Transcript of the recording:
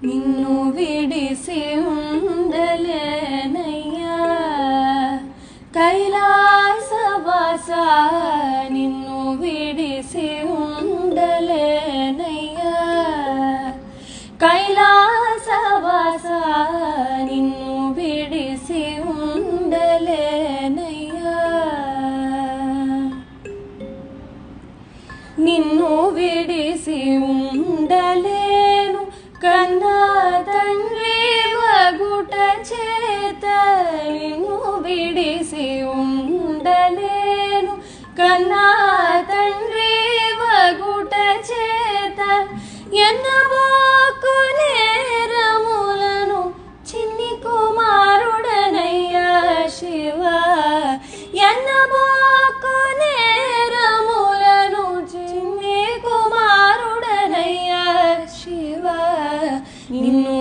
నిన్ను విడిసి ఉండలేనయ్యా కైలాసవాస నిన్ను విడిసి ఉండలేనయ్యా కైలాసవాస నిన్ను విడిసి ఉండలేనయ్యా నిన్ను విడిసి ఉండలేను కన్నా తండ్రి వగుట చేత నిన్ను విడిసి ఉండలేను కన్నా తండ్రి వగుట చేత ఎన్నబోకు నేరములను చిన్ని కుమారుడనయ్యా శివ ఎన్నబోకు నేరములను చిన్ని కుమారుడనయ్యా శివ నిన్ను